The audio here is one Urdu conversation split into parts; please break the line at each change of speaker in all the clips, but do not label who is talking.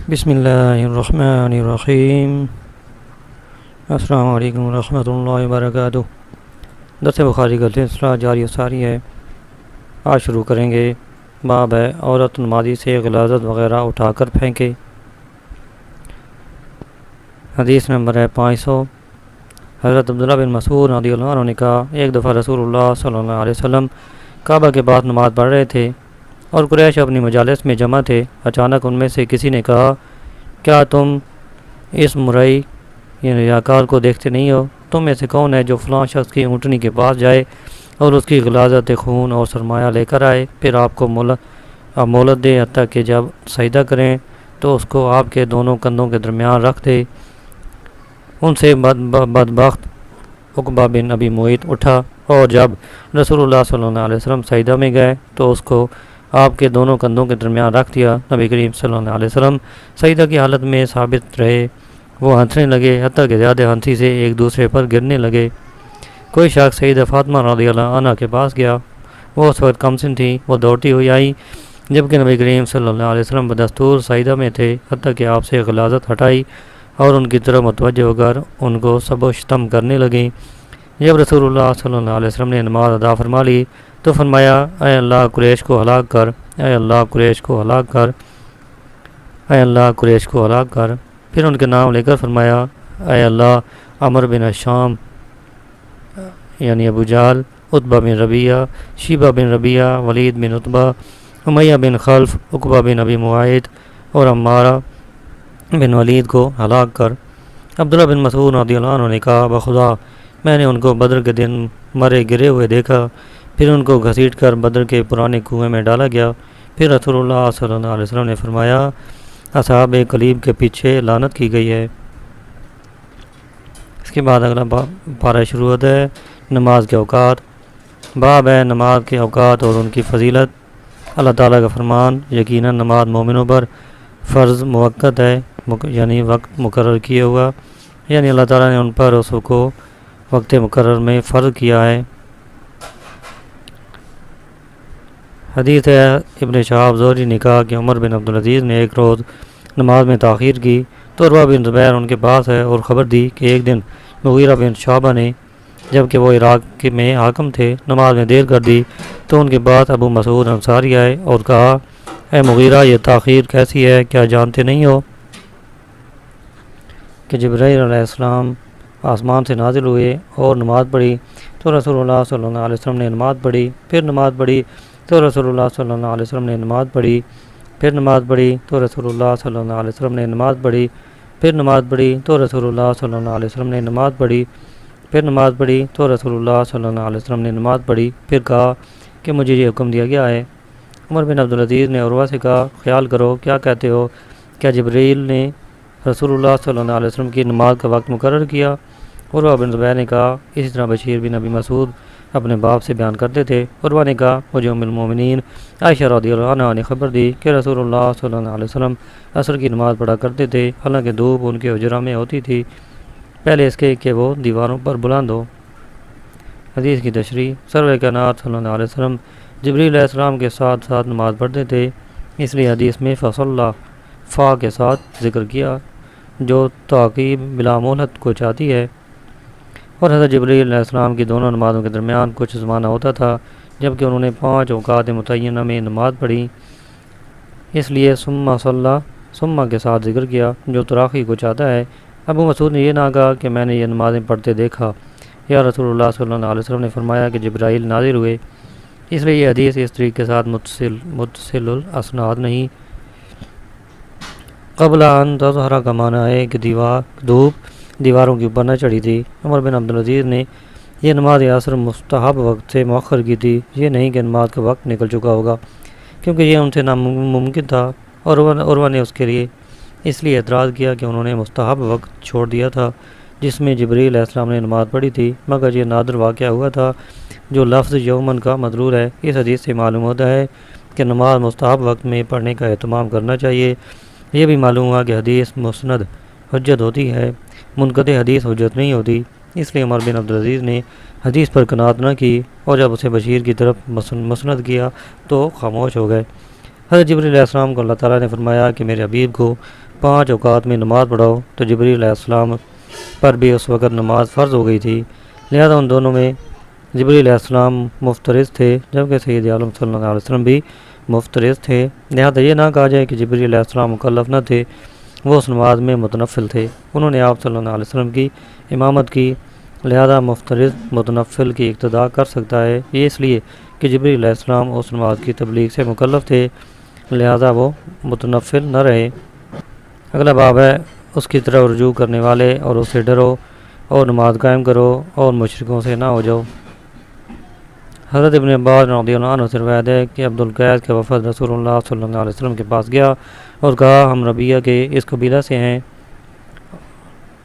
بسم اللہ الرحمن الرحیم۔ السلام علیکم ورحمۃ اللہ وبرکاتہ۔ درس بخاری کا سلسلہ جاری و ساری ہے۔ آج شروع کریں گے۔ باب ہے عورت نمازی سے غلاظت وغیرہ اٹھا کر پھینکے۔ حدیث نمبر ہے 500۔ حضرت عبداللہ بن مسعود رضی اللہ عنہ نے کہا، ایک دفعہ رسول اللہ صلی اللہ علیہ وسلم کعبہ کے پاس نماز پڑھ رہے تھے اور قریش اپنی مجالس میں جمع تھے۔ اچانک ان میں سے کسی نے کہا، کیا تم اس مرئی یعنی ریاکار کو دیکھتے نہیں ہو؟ تم میں سے کون ہے جو فلاں شخص کی اونٹنی کے پاس جائے اور اس کی غلاظت خون اور سرمایہ لے کر آئے، پھر آپ کو مہلت دے حتیٰ کہ جب سجدہ کریں تو اس کو آپ کے دونوں کندھوں کے درمیان رکھ دے؟ ان سے بدبخت عقبہ بن ابی معیط اٹھا اور جب رسول اللہ صلی اللہ علیہ وسلم سجدہ میں گئے تو اس کو آپ کے دونوں کندھوں کے درمیان رکھ دیا۔ نبی کریم صلی اللہ علیہ وسلم سجدہ کی حالت میں ثابت رہے۔ وہ ہنسنے لگے حتیٰ کہ زیادہ ہنسی سے ایک دوسرے پر گرنے لگے۔ کوئی شخص سیدہ فاطمہ رضی اللہ عنہ کے پاس گیا۔ وہ اس وقت کم سن تھی۔ وہ دوڑتی ہوئی آئی جبکہ نبی کریم صلی اللہ علیہ وسلم بدستور سجدہ میں تھے، حتیٰ کہ آپ سے غلاظت ہٹائی اور ان کی طرف متوجہ ہو کر ان کو سب و شتم کرنے لگیں۔ جب رسول اللہ صلی اللہ علیہ وسلم نے نماز ادا فرما لی تو فرمایا، اے اللہ قریش کو ہلاک کر، اے اللہ قریش کو ہلاک کر، اے اللہ قریش کو ہلاک کر۔ پھر ان کے نام لے کر فرمایا، اے اللہ عمر بن الشام یعنی ابو جہل، عتبہ بن ربیعہ، شیبہ بن ربیعہ، ولید بن عتبہ، امیہ بن خلف، عقبہ بن ابی معیط اور عمارہ بن ولید کو ہلاک کر۔ عبداللہ بن مسعود رضی اللہ عنہ نے کہا، بخدا میں نے ان کو بدر کے دن مرے گرے ہوئے دیکھا، پھر ان کو گھسیٹ کر بدر کے پرانے کنویں میں ڈالا گیا۔ پھر رسول اللہ صلی اللہ علیہ وسلم نے فرمایا، اصحاب کلیب کے پیچھے لعنت کی گئی ہے۔ اس کے بعد اگلا پارہ شروع ہوتا ہے، نماز کے اوقات۔ باب ہے نماز کے اوقات اور ان کی فضیلت۔ اللہ تعالیٰ کا فرمان، یقیناً نماز مومنوں پر فرض موقت ہے، یعنی وقت مقرر کیا ہوا، یعنی اللہ تعالیٰ نے ان پر اس کو وقت مقرر میں فرض کیا ہے۔ حدیث ہے، ابن شہاب زہری نے کہا کہ عمر بن عبدالعزیز نے ایک روز نماز میں تاخیر کی تو عروہ بن زبیر ان کے پاس ہے اور خبر دی کہ ایک دن مغیرہ بن شعبہ نے، جبکہ وہ عراق میں حاکم تھے، نماز میں دیر کر دی تو ان کے پاس ابو مسعود انصاری آئے اور کہا، اے مغیرہ یہ تاخیر کیسی ہے؟ کیا جانتے نہیں ہو کہ جبرائیل علیہ السلام آسمان سے نازل ہوئے اور نماز پڑھی تو رسول اللہ صلی اللہ علیہ وسلم نے نماز پڑھی، پھر نماز پڑھی تو رسول اللہ صلی اللہ علیہ وسلم نے نماز پڑھی، پھر نماز پڑھی تو رسول اللہ صلی اللہ علیہ وسلم نے نماز پڑھی، پھر نماز پڑھی تو رسول اللہ صلی اللہ علیہ وسلم نے نماز پڑھی، پھر نماز پڑھی تو رسول اللہ صلی اللہ علیہ وسلم نے نماز پڑھی، پھر کہا کہ مجھے یہ حکم دیا گیا ہے۔ عمر بن عبدالعزیز نے عروہ سے کہا، خیال کرو کیا کہتے ہو، کیا جبرائیل نے رسول اللہ صلی اللہ علیہ وسلم کی نماز کا وقت مقرر کیا؟ عروہ بن زبیر نے کہا، اسی طرح بشیر بن ابی مسعود اپنے باپ سے بیان کرتے تھے۔ عروہ نے کہا، مجھے ام المومنین عائشہ رضی اللہ عنہا نے خبر دی کہ رسول اللہ صلی اللہ علیہ وسلم عصر کی نماز پڑھا کرتے تھے، حالانکہ دھوپ ان کے حجرہ میں ہوتی تھی، پہلے اس کے کہ وہ دیواروں پر بلند ہو۔ حدیث کی تشریح، سرور کائنات صلی اللہ علیہ وسلم جبریل علیہ السلام کے ساتھ ساتھ نماز پڑھتے تھے، اس لیے حدیث میں فصلہ فا کے ساتھ ذکر کیا جو تعقیب بلا مہلت کو چاہتی ہے۔ اور حضرت جبریل علیہ السلام کی دونوں نمازوں کے درمیان کچھ زمانہ ہوتا تھا، جبکہ انہوں نے 5 اوقات متعینہ میں نماز پڑھی، اس لیے ثم کے ساتھ ذکر کیا جو تراخی کو چاہتا ہے۔ ابو مسعود نے یہ نہ کہا کہ میں نے یہ نمازیں پڑھتے دیکھا یا رسول اللہ صلی اللہ علیہ وسلم نے فرمایا کہ جبرائیل نازل ہوئے، اس لیے یہ حدیث اس طریقے کے ساتھ متصل الاسناد نہیں۔ قبل ان تظہر کا معنی ہے کہ دھوپ دیواروں کے اوپر نہ چڑھی تھی۔ عمر بن عبدالعزیز نے یہ نماز عصر مستحب وقت سے مؤخر کی تھی، یہ نہیں کہ نماز کا وقت نکل چکا ہوگا، کیونکہ یہ ان سے ناممکن تھا، اور عروہ نے اس کے لیے اس لیے اعتراض کیا کہ انہوں نے مستحب وقت چھوڑ دیا تھا جس میں جبریل علیہ السلام نے نماز پڑھی تھی، مگر یہ نادر واقعہ ہوا تھا جو لفظ یومن کا مدلول ہے۔ اس حدیث سے معلوم ہوتا ہے کہ نماز مستحب وقت میں پڑھنے کا اہتمام کرنا چاہیے۔ یہ بھی معلوم ہوا کہ حدیث مسند حجت ہوتی ہے، منقطع حدیث حجت نہیں ہوتی، اس لیے عمر بن عبدالعزیز نے حدیث پر قناعت نہ کی اور جب اسے بشیر کی طرف مسند کیا تو خاموش ہو گئے۔ حضرت جبریل علیہ السلام کو اللہ تعالیٰ نے فرمایا کہ میرے حبیب کو 5 اوقات میں نماز پڑھاؤ، تو جبریل علیہ السلام پر بھی اس وقت نماز فرض ہو گئی تھی، لہذا ان دونوں میں جبریل علیہ السلام مفترض تھے، جبکہ سید عالم صلی اللہ علیہ وسلم بھی مفترض تھے، لہذا یہ نہ کہا جائے کہ جبریل علیہ السلام مکلف نہ تھے، وہ اس نماز میں متنفل تھے، انہوں نے آپ صلی اللہ علیہ وسلم کی امامت کی، لہذا مفترض متنفل کی اقتداء کر سکتا ہے، یہ اس لیے کہ جبریل علیہ السلام اس نماز کی تبلیغ سے مکلف تھے، لہذا وہ متنفل نہ رہے۔ اگلا باب ہے اس کی طرف رجوع کرنے والے اور اس سے ڈرو اور نماز قائم کرو اور مشرکوں سے نہ ہو جاؤ۔ حضرت ابن عباس رضی اللہ عنہ سے روایت ہے کہ عبدالقیس کے وفد رسول اللہ صلی اللہ علیہ وسلم کے پاس گیا اور کہا ہم ربیہ کے اس قبیلہ سے ہیں،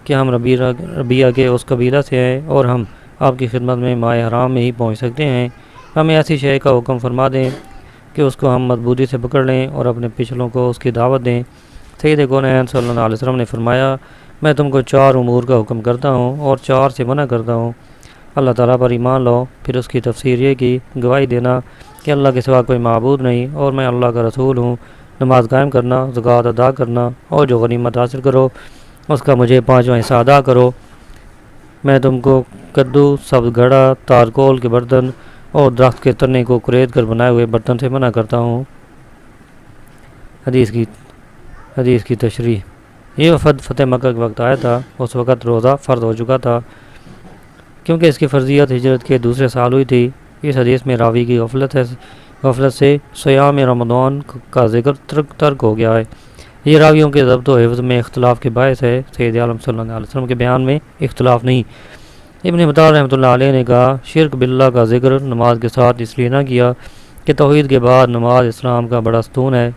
کہ ہم ربیہ کے اس قبیلہ سے ہیں اور ہم آپ کی خدمت میں ماہ حرام میں ہی پہنچ سکتے ہیں، ہمیں ایسی شے کا حکم فرما دیں کہ اس کو ہم مضبوطی سے پکڑ لیں اور اپنے پچھلوں کو اس کی دعوت دیں۔ سید کونین صلی اللہ علیہ وسلم نے فرمایا میں تم کو 4 امور کا حکم کرتا ہوں اور 4 سے منع کرتا ہوں، اللہ تعالیٰ پر ایمان لاؤ، پھر اس کی تفسیر یہ کی گواہی دینا کہ اللہ کے سوا کوئی معبود نہیں اور میں اللہ کا رسول ہوں، نماز قائم کرنا، زکوٰۃ ادا کرنا اور جو غنیمت حاصل کرو اس کا مجھے 5واں حصہ ادا کرو، میں تم کو کدو، سبز گھڑا، تارکول کے برتن اور درخت کے تنے کو کرید کر بنائے ہوئے برتن سے منع کرتا ہوں۔ حدیث کی تشریح، یہ وفد فتح مکہ کے وقت آیا تھا، اس وقت روزہ فرض ہو چکا تھا کیونکہ اس کی فرضیت ہجرت کے دوسرے سال ہوئی تھی۔ اس حدیث میں راوی کی غفلت سے سیام رمضان کا ذکر ترک ہو گیا ہے، یہ راویوں کے ضبط و حفظ میں اختلاف کے باعث ہے، سید عالم صلی اللہ علیہ وسلم کے بیان میں اختلاف نہیں۔ ابن بطال رحمۃ اللہ علیہ نے کہا شرک باللہ کا ذکر نماز کے ساتھ اس لیے نہ کیا کہ توحید کے بعد نماز اسلام کا بڑا ستون ہے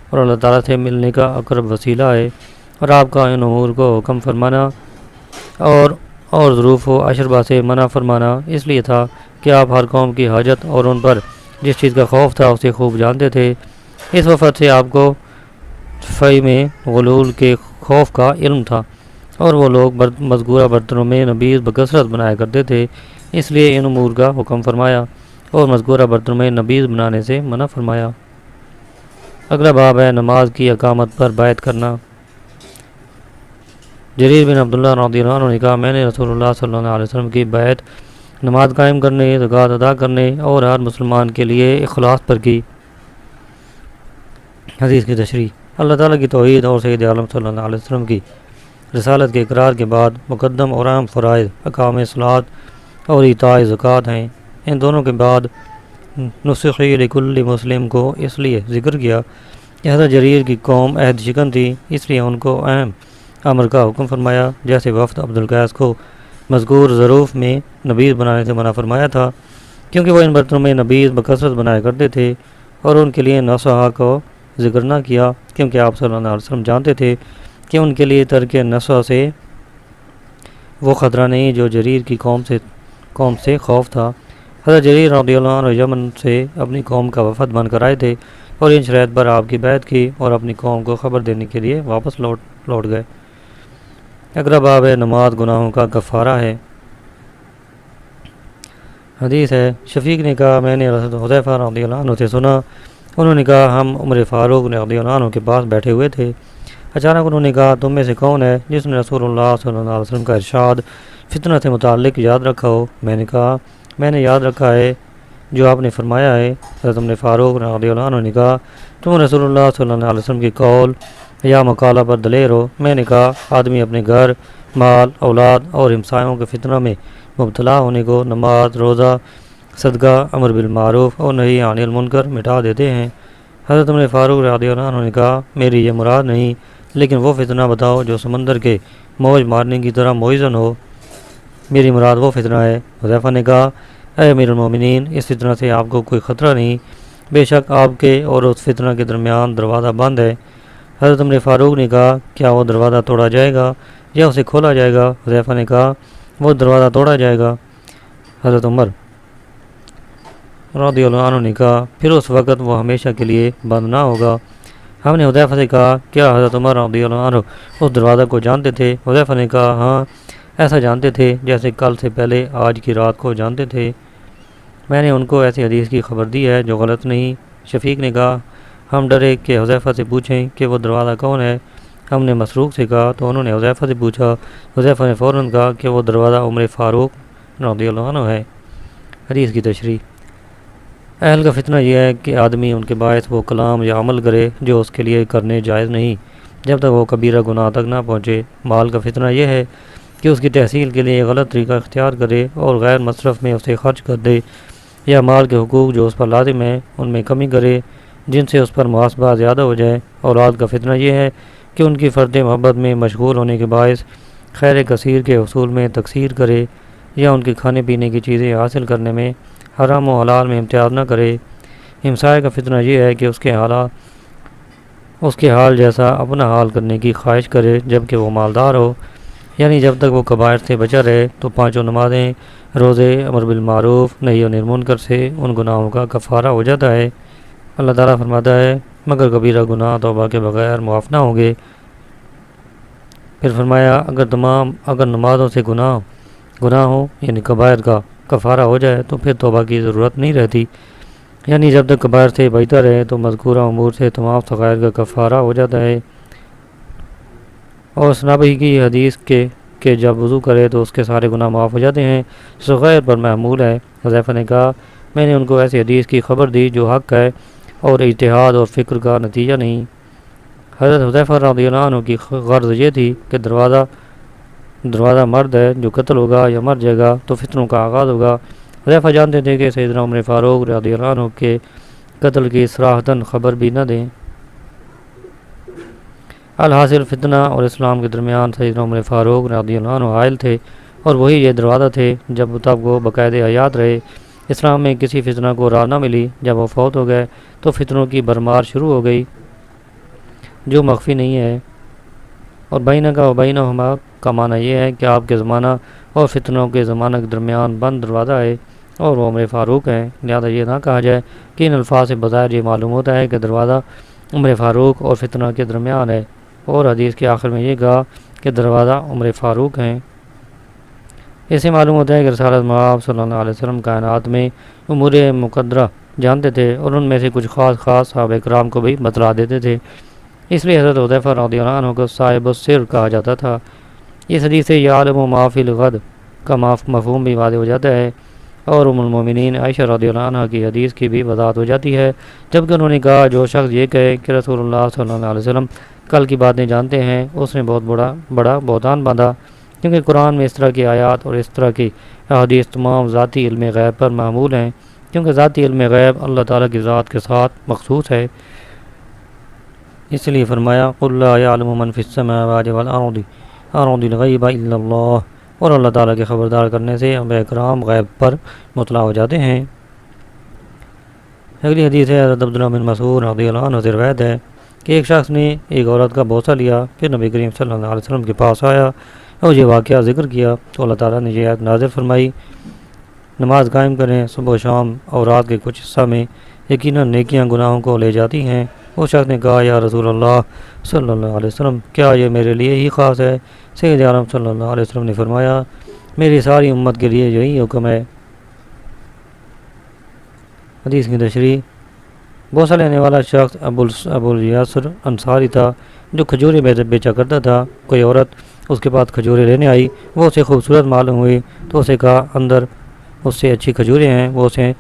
اور اللہ تعالیٰ سے ملنے کا اقرب وسیلہ ہے، اور آپ کا ان امور کو حکم فرمانا اور ظروف و اشربہ سے منع فرمانا اس لیے تھا کہ آپ ہر قوم کی حاجت اور ان پر جس چیز کا خوف تھا اسے خوب جانتے تھے۔ اس وفد سے آپ کو فی میں غلول کے خوف کا علم تھا اور وہ لوگ مذکورہ برتنوں میں نبیذ بکثرت بنایا کرتے تھے، اس لیے ان امور کا حکم فرمایا اور مذکورہ برتنوں میں نبیذ بنانے سے منع فرمایا۔ اگلا باب ہے نماز کی اقامت پر بیعت کرنا۔ جریر بن عبداللہ رضی اللہ عنہ نے کہا میں نے رسول اللہ صلی اللہ علیہ وسلم کی بیعت نماز قائم کرنے، زکوٰۃ ادا کرنے اور ہر مسلمان کے لیے اخلاص پر کی۔ حدیث کی تشریح، اللہ تعالیٰ کی توحید اور سید عالم صلی اللہ علیہ وسلم کی رسالت کے اقرار کے بعد مقدم اور اہم فرائض اقام صلاۃ اور ایتاء زکوٰۃ ہیں، ان دونوں کے بعد نصحی لکل مسلم کو اس لیے ذکر کیا کہ حضرت جریر کی قوم عہد شکن تھی، اس لیے ان کو اہم امر کا حکم فرمایا، جیسے وفد عبدالقیس کو مذکور ظروف میں نبیذ بنانے سے منع فرمایا تھا کیونکہ وہ ان برتنوں میں نبیذ بکثرت بنایا کرتے تھے، اور ان کے لیے نصح کو ذکر نہ کیا کیونکہ آپ صلی اللہ علیہ وسلم جانتے تھے کہ ان کے لیے ترک نصح سے وہ خطرہ نہیں جو جریر کی قوم سے خوف تھا۔ حضرت جریر رضی اللہ عنہ یمن سے اپنی قوم کا وفد بن کر آئے تھے اور ان شرائط پر آپ کی بیعت کی اور اپنی قوم کو خبر دینے کے لیے واپس لوٹ گئے۔ اگلا باب ہے نماز گناہوں کا کفارہ ہے۔ حدیث ہے شفیق نے کہا میں نے حذیفہ رضی اللہ عنہ سے سنا، انہوں نے کہا ہم عمر فاروق رضی اللہ عنہ کے پاس بیٹھے ہوئے تھے، اچانک انہوں نے کہا تم میں سے کون ہے جس نے رسول اللہ صلی اللہ علیہ وسلم کا ارشاد فتنہ سے متعلق یاد رکھا ہو؟ میں نے کہا میں نے یاد رکھا ہے جو آپ نے فرمایا ہے۔ حضرت عمر فاروق رضی اللہ عنہ نے کہا تم رسول اللہ صلی اللہ علیہ وسلم کی قول یا مقالہ پر دلیر ہو۔ میں نے کہا آدمی اپنے گھر، مال، اولاد اور ہمسایوں کے فتنہ میں مبتلا ہونے کو نماز، روزہ، صدقہ، امر بالمعروف اور نہی عن المنکر مٹا دیتے ہیں۔ حضرت عمر فاروق رضی اللہ عنہ نے کہا میری یہ مراد نہیں، لیکن وہ فتنہ بتاؤ جو سمندر کے موج مارنے کی طرح موزن ہو، میری مراد وہ فتنہ ہے۔ حذیفہ نے کہا اے امیر المومنین اس فتنہ سے آپ کو کوئی خطرہ نہیں، بے شک آپ کے اور اس فتنہ کے درمیان دروازہ بند ہے۔ حضرت عمر فاروق نے کہا کیا وہ دروازہ توڑا جائے گا یا اسے کھولا جائے گا؟ حذیفہ نے کہا وہ دروازہ توڑا جائے گا۔ حضرت عمر رضی اللہ عنہ نے کہا پھر اس وقت وہ ہمیشہ کے لیے بند نہ ہوگا۔ ہم نے حذیفہ سے کہا کیا حضرت عمر رضی اللہ عنہ اس دروازہ کو جانتے تھے؟ حذیفہ نے کہا ہاں ایسا جانتے تھے جیسے کل سے پہلے آج کی رات کو جانتے تھے۔ میں نے ان کو ایسی حدیث کی خبر دی ہے جو غلط نہیں۔ شفیق نے کہا ہم ڈرے کہ حذیفہ سے پوچھیں کہ وہ دروازہ کون ہے۔ ہم نے مسروق سے کہا تو انہوں نے حذیفہ سے پوچھا۔ حذیفہ نے فوراً کہا کہ وہ دروازہ عمر فاروق رضی اللہ عنہ ہے۔ حدیث کی تشریح۔ اہل کا فتنہ یہ ہے کہ آدمی ان کے باعث وہ کلام یا عمل کرے جو اس کے لیے کرنے جائز نہیں، جب تک وہ کبیرہ گناہ تک نہ پہنچے۔ مال کا فتنہ یہ ہے کہ اس کی تحصیل کے لیے غلط طریقہ اختیار کرے اور غیر مصرف میں اسے خرچ کر دے، یا مال کے حقوق جو اس پر لازم ہیں ان میں کمی کرے جن سے اس پر محاسبہ زیادہ ہو جائے۔ اولاد کا فتنہ یہ ہے کہ ان کی فرد محبت میں مشغول ہونے کے باعث خیر کثیر کے حصول میں تقصیر کرے، یا ان کے کھانے پینے کی چیزیں حاصل کرنے میں حرام و حلال میں امتیاز نہ کرے۔ ہمسائے کا فتنہ یہ ہے کہ اس کے حال جیسا اپنا حال کرنے کی خواہش کرے جبکہ وہ مالدار ہو، یعنی جب تک وہ کبائر سے بچا رہے تو پانچوں نمازیں، روزے، امر بالمعروف نہی عن المنکر سے ان گناہوں کا کفارہ ہو جاتا ہے۔ اللہ تعالیٰ فرماتا ہے مگر کبیرہ گناہ توبہ کے بغیر معاف نہ ہوں گے۔ پھر فرمایا اگر نمازوں سے گناہ ہو یعنی کبائر کا کفارہ ہو جائے تو پھر توبہ کی ضرورت نہیں رہتی، یعنی جب تک کبائر سے بچتا رہے تو مذکورہ امور سے تمام صغائر کا کفارہ ہو جاتا ہے۔ اور سنابی کی حدیث کہ جب وضو کرے تو اس کے سارے گناہ معاف ہو جاتے ہیں، صغائر پر محمول ہے۔ حذیفہ نے کہا میں نے ان کو ایسی حدیث کی خبر دی جو حق ہے اور اجتہاد اور فکر کا نتیجہ نہیں۔ حضرت حذیفہ رضی اللہ عنہ کی غرض یہ تھی کہ دروازہ مرد ہے، جو قتل ہوگا یا مر جائے گا تو فتنوں کا آغاز ہوگا۔ حذیفہ جانتے تھے کہ سیدنا عمر فاروق رضی اللہ عنہ کے قتل کی صراحتاً خبر بھی نہ دیں۔ الحاصل فتنہ اور اسلام کے درمیان سیدنا عمر فاروق رضی اللہ عنہ حائل تھے، اور وہی یہ دروازہ تھے۔ جب تک وہ باقاعدہ حیات رہے اسلام میں کسی فتنہ کو راہ نہ ملی۔ جب وہ فوت ہو گئے تو فتنوں کی بھرمار شروع ہو گئی جو مخفی نہیں ہے۔ اور بینہ کا و بینہما کا معنی یہ ہے کہ آپ کے زمانہ اور فتنوں کے زمانہ کے درمیان بند دروازہ ہے، اور وہ عمر فاروق ہیں۔ لہذا یہ نہ کہا جائے کہ ان الفاظ سے بظاہر یہ معلوم ہوتا ہے کہ دروازہ عمر فاروق اور فتنہ کے درمیان ہے، اور حدیث کے آخر میں یہ کہا کہ دروازہ عمر فاروق ہیں۔ اس سے معلوم ہوتا ہے کہ رسالت مآب صلی اللہ علیہ وسلم کائنات میں امور مقدرہ جانتے تھے، اور ان میں سے کچھ خاص صحابہ کرام کو بھی بتلا دیتے تھے۔ اس لیے حضرت حذیفہ رضی اللہ عنہ کو صاحب السر کہا جاتا تھا۔ اس حدیث سے یعلم ما فی الغد کا مفہوم بھی واضح ہو جاتا ہے، اور ام المومنین عائشہ رضی اللہ عنہ کی حدیث کی بھی وضاحت ہو جاتی ہے، جبکہ انہوں نے کہا جو شخص یہ کہے کہ رسول اللہ صلی اللہ علیہ وسلم کل کی باتیں جانتے ہیں اس نے بہت بڑا بہتان باندھا، کیونکہ قرآن میں اس طرح کی آیات اور اس طرح کی احادیث تمام ذاتی علم غیب پر معمول ہیں، کیونکہ ذاتی علم غیب اللہ تعالیٰ کی ذات کے ساتھ مخصوص ہے۔ اس لیے فرمایا قل لا یعلم من فی السماوات والارض الغیب الا اللہ، اور اللہ تعالیٰ کے خبردار کرنے سے انبیاء کرام غیب پر مطلع ہو جاتے ہیں۔ اگلی حدیث ہے حضرت عبداللہ بن مسعود رضی اللہ عنہ سے روایت ہے کہ ایک شخص نے ایک عورت کا بوسہ لیا، پھر نبی کریم صلی اللہ علیہ وسلم کے پاس آیا اور یہ واقعہ ذکر کیا تو اللہ تعالیٰ نے یہ آیت نازل فرمائی نماز قائم کریں صبح و شام اور رات کے کچھ حصہ میں، یقیناً نیکیاں گناہوں کو لے جاتی ہیں۔ اس شخص نے کہا یا رسول اللہ صلی اللہ علیہ وسلم کیا یہ میرے لیے ہی خاص ہے؟ سید عالم صلی اللہ علیہ وسلم نے فرمایا میری ساری امت کے لیے یہی حکم ہے۔ حدیث کی تشریح۔ بوسہ لینے والا شخص ابو الیاسر انصاری تھا جو کھجوریں بیچا کرتا تھا۔ کوئی عورت اس کے پاس کھجوریں لینے آئی، وہ اسے خوبصورت معلوم ہوئی تو اسے کہا اندر اس سے اچھی کھجوریں ہیں۔ وہ اسے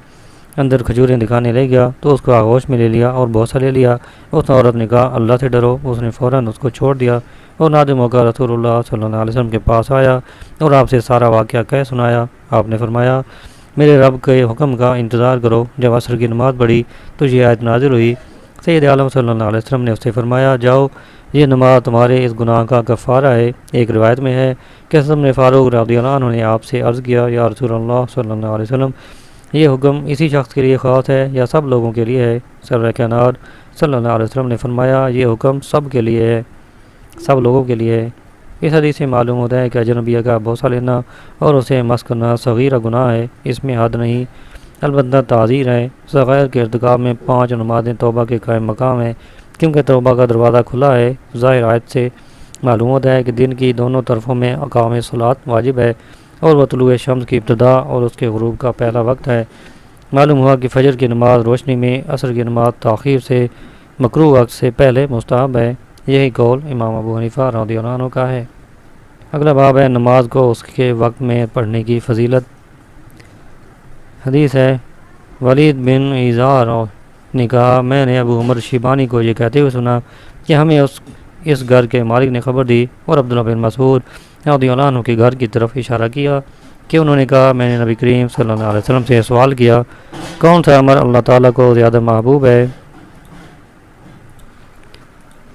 اندر کھجوریں دکھانے لے گیا تو اس کو آغوش میں لے لیا اور بوسہ لے لیا۔ اس عورت نے کہا اللہ سے ڈرو۔ اس نے فوراً اس کو چھوڑ دیا اور نادم ہو کر رسول اللہ صلی اللہ علیہ وسلم کے پاس آیا اور آپ سے سارا واقعہ کہہ سنایا۔ آپ نے فرمایا میرے رب کے حکم کا انتظار کرو۔ جب عصر کی نماز پڑھی تو یہ آیت نازل ہوئی۔ سید عالم صلی اللہ علیہ وسلم نے اس سے فرمایا جاؤ یہ نماز تمہارے اس گناہ کا کفارہ ہے۔ ایک روایت میں ہے کہ حضرت عمر فاروق رضی اللہ عنہ نے آپ سے عرض کیا یا رسول اللہ صلی اللہ علیہ وسلم یہ حکم اسی شخص کے لیے خاص ہے یا سب لوگوں کے لیے ہے؟ سرور کائنات صلی اللہ علیہ وسلم نے فرمایا یہ حکم سب کے لیے ہے، سب لوگوں کے لیے ہے۔ اس حدیث سے معلوم ہوتا ہے کہ اجنبیہ کا بوسہ لینا اور اسے مس کرنا صغیرہ گناہ ہے، اس میں حد نہیں، البتہ تعزیر ہے۔ صغائر کے ارتکاب میں 5 نمازیں توبہ کے قائم مقام ہیں، کیونکہ توبہ کا دروازہ کھلا ہے۔ ظاہر آیت سے معلوم ہوتا ہے کہ دن کی دونوں طرفوں میں اقام صلاۃ واجب ہے، اور وہ طلوع شمس کی ابتدا اور اس کے غروب کا پہلا وقت ہے۔ معلوم ہوا کہ فجر کی نماز روشنی میں، عصر کی نماز تاخیر سے، مکروہ وقت سے پہلے مستحب ہے۔ یہی قول امام ابو حنیفہ رضی اللہ عنہ کا ہے۔ اگلا باب ہے نماز کو اس کے وقت میں پڑھنے کی فضیلت۔ حدیث ہے، ولید بن ایزار نے کہا، میں نے ابو عمر شیبانی کو یہ کہتے ہوئے سنا کہ ہمیں اس گھر کے مالک نے خبر دی، اور عبداللہ بن مسعود رضی اللہ عنہ کے گھر کی طرف اشارہ کیا کہ انہوں نے کہا، میں نے نبی کریم صلی اللہ علیہ وسلم سے سوال کیا، کون سا عمل اللہ تعالیٰ کو زیادہ محبوب ہے؟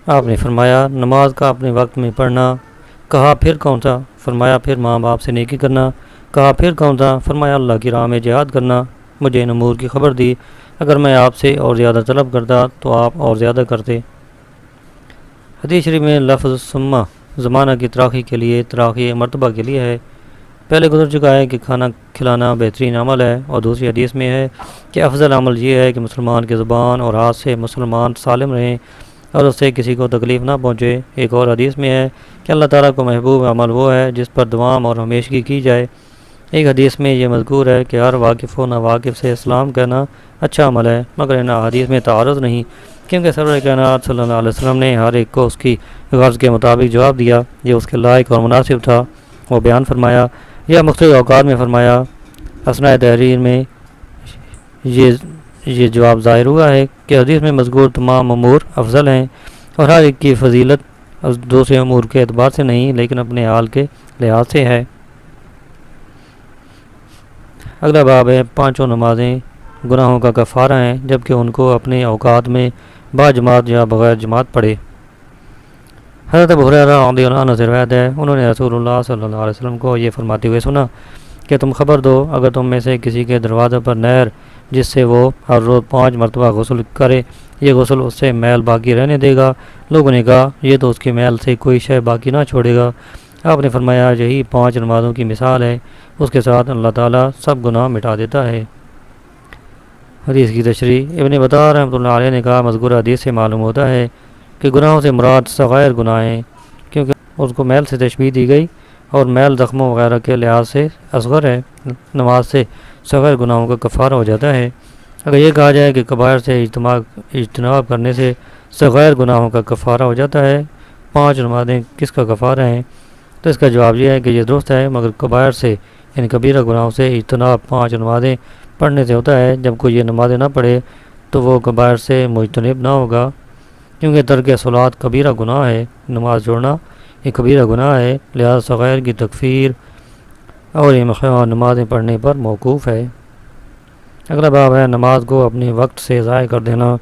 آپ نے فرمایا، نماز کا اپنے وقت میں پڑھنا۔ کہا، پھر کون سا؟ فرمایا، پھر ماں باپ سے نیکی کرنا۔ کہا، پھر کون سا؟ فرمایا، اللہ کی راہ میں جہاد کرنا۔ مجھے ان امور کی خبر دی، اگر میں آپ سے اور زیادہ طلب کرتا تو آپ اور زیادہ کرتے۔ حدیث شریف میں لفظ سمہ زمانہ کی تراخی کے لیے، تراخی مرتبہ کے لیے ہے۔ پہلے گزر چکا ہے کہ کھانا کھلانا بہترین عمل ہے، اور دوسری حدیث میں ہے کہ افضل عمل یہ ہے کہ مسلمان کی زبان اور ہاتھ سے مسلمان سالم رہیں اور اس سے کسی کو تکلیف نہ پہنچے۔ ایک اور حدیث میں ہے کہ اللہ تعالیٰ کو محبوب عمل وہ ہے جس پر دوام اور ہمیشگی کی جائے۔ ایک حدیث میں یہ مذکور ہے کہ ہر واقف و ناواقف سے اسلام کہنا اچھا عمل ہے، مگر ان حدیث میں تعارض نہیں، کیونکہ سرور کائنات صلی اللہ علیہ وسلم نے ہر ایک کو اس کی غرض کے مطابق جواب دیا جو اس کے لائق اور مناسب تھا، وہ بیان فرمایا یا مختلف اوقات میں فرمایا۔ اثناء تحریر میں یہ جواب ظاہر ہوا ہے کہ حدیث میں مذکور تمام امور افضل ہیں، اور ہر ایک کی فضیلت دوسرے امور کے اعتبار سے نہیں لیکن اپنے حال کے لحاظ سے ہے۔ اگلا باب ہے پانچوں نمازیں گناہوں کا کفارہ ہیں جبکہ ان کو اپنے اوقات میں با جماعت یا بغیر جماعت پڑھے۔ حضرت ابو ہریرہ رضی اللہ عنہ سے روایت ہے، انہوں نے رسول اللہ صلی اللہ علیہ وسلم کو یہ فرماتے ہوئے سنا کہ تم خبر دو، اگر تم میں سے کسی کے دروازے پر نہر جس سے وہ ہر روز 5 مرتبہ غسل کرے، یہ غسل اس سے میل باقی رہنے دے گا؟ لوگوں نے کہا، یہ تو اس کی میل سے کوئی شے باقی نہ چھوڑے گا۔ آپ نے فرمایا، یہی 5 نمازوں کی مثال ہے، اس کے ساتھ اللہ تعالیٰ سب گناہ مٹا دیتا ہے۔ حدیث کی تشریح، ابن بطار رحمۃ اللہ علیہ نے کہا، مذکورہ حدیث سے معلوم ہوتا ہے کہ گناہوں سے مراد صغائر گناہ ہیں، کیونکہ اس کو میل سے تشبیہ دی گئی اور میل زخموں وغیرہ کے لحاظ سے اصغر ہے۔ نماز سے صغیر گناہوں کا کفارہ ہو جاتا ہے۔ اگر یہ کہا جائے کہ کبائر سے اجتناب کرنے سے صغیر گناہوں کا کفارہ ہو جاتا ہے، 5 نمازیں کس کا کفارہ ہیں؟ تو اس کا جواب یہ ہے کہ یہ درست ہے، مگر کبائر سے یعنی کبیرہ گناہوں سے اجتناب 5 نمازیں پڑھنے سے ہوتا ہے۔ جب کوئی یہ نمازیں نہ پڑھے تو وہ کبائر سے مجتنب نہ ہوگا، کیونکہ ترک صلاۃ کبیرہ گناہ ہے، نماز چھوڑنا یہ کبیرہ گناہ ہے، لہذا صغیر کی تکفیر اور یہ نمازیں پڑھنے پر موقوف ہے۔ اگلا باب ہے نماز کو اپنے وقت سے ضائع کر دینا۔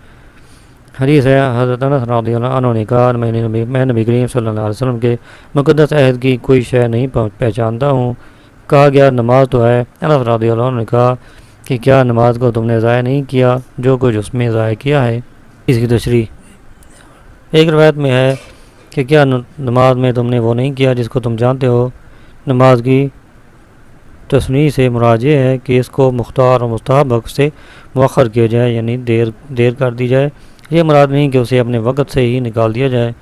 حدیث ہے، حضرت انس رضی اللہ عنہ نے کہا، میں نبی کریم صلی اللہ علیہ وسلم کے مقدس عہد کی کوئی شے نہیں پہچانتا ہوں۔ کہا گیا، نماز تو ہے۔ انس رضی اللہ عنہ نے کہا کہ کیا نماز کو تم نے ضائع نہیں کیا جو کچھ اس میں ضائع کیا ہے؟ اس کی تشریح، ایک روایت میں ہے کہ کیا نماز میں تم نے وہ نہیں کیا جس کو تم جانتے ہو؟ نماز کی تصنیع سے مراد یہ ہے کہ اس کو مختار اور مستحب وقت سے مؤخر کیا جائے، یعنی دیر کر دی جائے۔ یہ مراد نہیں کہ اسے اپنے وقت سے ہی نکال دیا جائے۔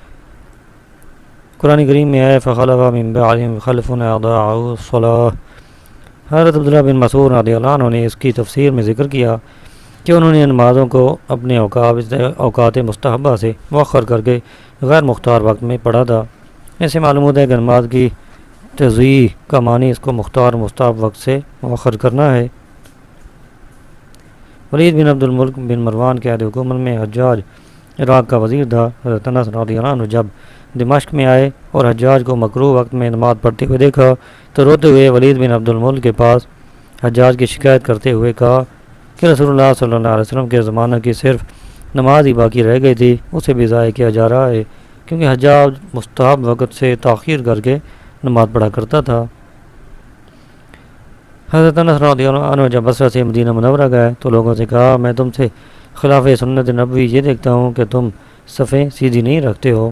قرآن کریم میں ہے، فخلف من بعدهم خلف اضاعوا الصلاۃ۔ حضرت عبداللہ بن مسعود رضی اللہ عنہ نے اس کی تفسیر میں ذکر کیا کہ انہوں نے نمازوں کو اپنے اوقات مستحبہ سے مؤخر کر کے غیر مختار وقت میں پڑھا تھا۔ اس سے معلوم ہوتا ہے کہ نماز کی تضییع کا معنی اس کو مختار مستحب وقت سے مؤخر کرنا ہے۔ ولید بن عبد الملک بن مروان کے عہد حکومت میں حجاج عراق کا وزیر تھا۔ حضرت انس رضی اللہ عنہ جب دمشق میں آئے اور حجاج کو مکروہ وقت میں نماز پڑھتے ہوئے دیکھا تو روتے ہوئے ولید بن عبد الملک کے پاس حجاج کی شکایت کرتے ہوئے کہا کہ رسول اللہ صلی اللہ علیہ وسلم کے زمانہ کی صرف نماز ہی باقی رہ گئی تھی، اسے بھی ضائع کیا جا رہا ہے، کیونکہ حجاج مستحب وقت سے تاخیر کر کے نماز پڑھا کرتا تھا۔ حضرت انس رضی اللہ عنہ جب بصرہ سے مدینہ منورہ گئے تو لوگوں سے کہا، میں تم سے خلاف سنت نبوی یہ دیکھتا ہوں کہ تم صفیں سیدھی نہیں رکھتے ہو۔